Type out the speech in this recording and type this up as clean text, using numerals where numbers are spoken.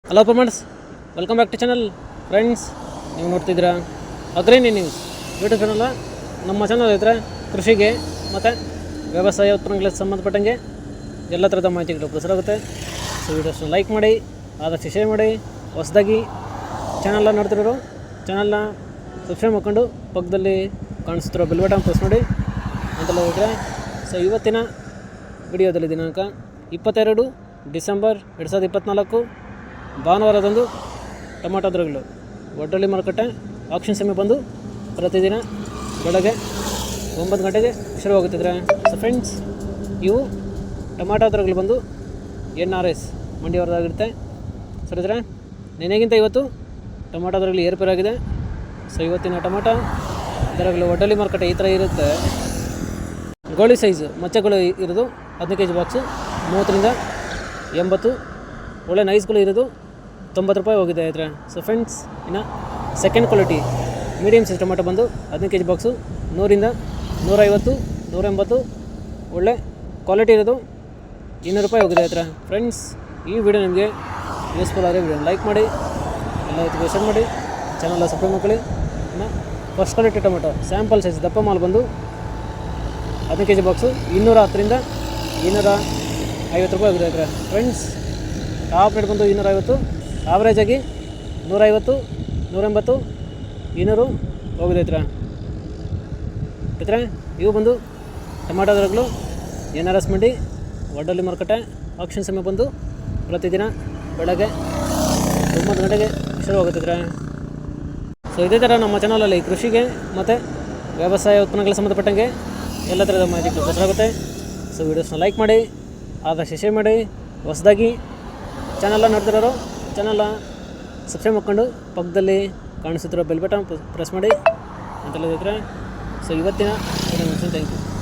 Hello friends, welcome back to channel. Friends, ನೀವು ನೋಡ್ತಿದ್ದೀರಾ Agrani news YouTube channel. ನಮ್ಮ channel ಇದ್ದರೆ ಕೃಷಿಗೆ ಮತ್ತು ವ್ಯವಸಾಯ ಉತ್ಪನ್ನಗಳಿಗೆ ಸಂಬಂಧಪಟ್ಟಂಗೆ ಎಲ್ಲ ಥರದ ಮಾಹಿತಿಗಳು ಪ್ರಸಾರಾಗುತ್ತೆ. ಸೊ ವೀಡಿಯೋಸ್ನ ಲೈಕ್ ಮಾಡಿ, ಆದಷ್ಟು ಶೇರ್ ಮಾಡಿ. ಹೊಸದಾಗಿ ಚಾನಲ್ನ ನೋಡ್ತಿರೋರು ಚಾನಲ್ನ ಸಬ್ಸ್ಕ್ರೈಬ್ ಮಾಡ್ಕೊಂಡು ಪಕ್ಕದಲ್ಲಿ ಕಾಣಿಸ್ತಿರೋ ಬೆಲ್ ಬಟನ್ ಪ್ರೆಸ್ ಮಾಡಿ ಅಂತೆಲ್ಲ ಹೋದರೆ. ಸೊ ಇವತ್ತಿನ ವಿಡಿಯೋದಲ್ಲಿ ದಿನಾಂಕ 22 ಡಿಸೆಂಬರ್ 2024 ಭಾನುವಾರದಂದು ಟೊಮಾಟೊ ದರಗಳು ಒಡ್ಡಳ್ಳಿ ಮಾರುಕಟ್ಟೆ ಆಕ್ಷನ್ ಸಮಯ ಬಂದು ಪ್ರತಿದಿನ ಬೆಳಗ್ಗೆ 9 ಗಂಟೆಗೆ ಶುರುವಾಗುತ್ತಿದ್ರೆ. ಸೊ ಫ್ರೆಂಡ್ಸ್, ಇವು ಟೊಮಾಟೊ ದರಗಳು ಬಂದು NRS ಮಂಡಿಯವರದಾಗಿರುತ್ತೆ. ಸರಿದ್ರೆ ನೆನೆಗಿಂತ ಇವತ್ತು ಟೊಮಾಟೊ ದರಗಳು ಏರ್ಪೇರಾಗಿದೆ. ಸೊ ಇವತ್ತಿನ ಟೊಮಾಟೊ ದರಗಳು ಒಡ್ಡಳ್ಳಿ ಮಾರುಕಟ್ಟೆ ಈ ಥರ ಇರುತ್ತೆ. ಗೋಳಿ ಸೈಜು ಮಚ್ಚಗಳು ಇರೋದು 15 kg ಬಾಕ್ಸು 30ರಿಂದ 80. ಒಳ್ಳೆ ನೈಸ್ಗಳು ಇರೋದು 90 ರೂಪಾಯಿ ಹೋಗಿದೆ ಇದ್ರೆ. ಸೊ ಫ್ರೆಂಡ್ಸ್, ಇನ್ನು second quality medium size tomato ಬಂದು 15 kg ಬಾಕ್ಸು 100ರಿಂದ 150, 180. ಒಳ್ಳೆ ಕ್ವಾಲಿಟಿ ಇರೋದು 200 ರೂಪಾಯಿ ಹೋಗಿದೆ ಇದ್ರೆ. ಫ್ರೆಂಡ್ಸ್, ಈ ವಿಡಿಯೋ ನಿಮಗೆ ಯೂಸ್ಫುಲ್ ಆದರೆ ವಿಡಿಯೋ ಲೈಕ್ ಮಾಡಿ, ಎಲ್ಲ ಇದಕ್ಕೆ ಶೇರ್ ಮಾಡಿ, ಚಾನಲ್ ಸಬ್ಸ್ಕ್ರೈಬ್ ಮಾಡ್ಕೊಳ್ಳಿ. ಇನ್ನು first quality tomato sample size ದಪ್ಪ ಮಾಲ್ ಬಂದು 15 kg ಬಾಕ್ಸು 210ರಿಂದ 250 ರೂಪಾಯಿ ಹೋಗಿದೆ ಇದ್ರೆ. ಫ್ರೆಂಡ್ಸ್, ಟಾಪ್ ರೇಟ್ ಬಂದು 250, ಆವ್ರೇಜಾಗಿ 150, 180, 200 ಹೋಗಿದೆ ಇದ್ರೆ. ಇವು ಬಂದು ಟೊಮಾಟೊ ದರಗಳು NRS ಮಂಡಿ ಒಡ್ಡಳ್ಳಿ ಮಾರುಕಟ್ಟೆ ಆಕ್ಷನ್ ಸಮಯ ಬಂದು ಪ್ರತಿದಿನ ಬೆಳಗ್ಗೆ 9 ಗಂಟೆಗೆ ಶುರುವಾಗುತ್ತಿದ್ರೆ. ಸೊ ಇದೇ ಥರ ನಮ್ಮ ಚಾನಲಲ್ಲಿ ಕೃಷಿಗೆ ಮತ್ತು ವ್ಯವಸಾಯ ಉತ್ಪನ್ನಗಳಿಗೆ ಸಂಬಂಧಪಟ್ಟಂಗೆ ಎಲ್ಲ ಥರದ ಮಾಹಿತಿಗಳು ಪ್ರಸಾರಾಗುತ್ತೆ. ಸೊ ವೀಡಿಯೋಸ್ನ ಲೈಕ್ ಮಾಡಿ, ಆದಷ್ಟು ಶೇರ್ ಮಾಡಿ. ಹೊಸದಾಗಿ ಚಾನಲ್ನ ನೋಡ್ತಿರೋರು ಚಾನಲ್ನ ಸಬ್ಸ್ಕ್ರೈಬ್ ಮಾಡ್ಕೊಂಡು ಪಕ್ಕದಲ್ಲಿ ಕಾಣಿಸುತ್ತಿರೋ ಬೆಲ್ ಬಟನ್ ಪ್ರೆಸ್ ಮಾಡಿ ಅಂತೆಲ್ಲ ಇದ್ದರೆ. ಸೊ ಇವತ್ತಿನ ಥ್ಯಾಂಕ್ ಯು.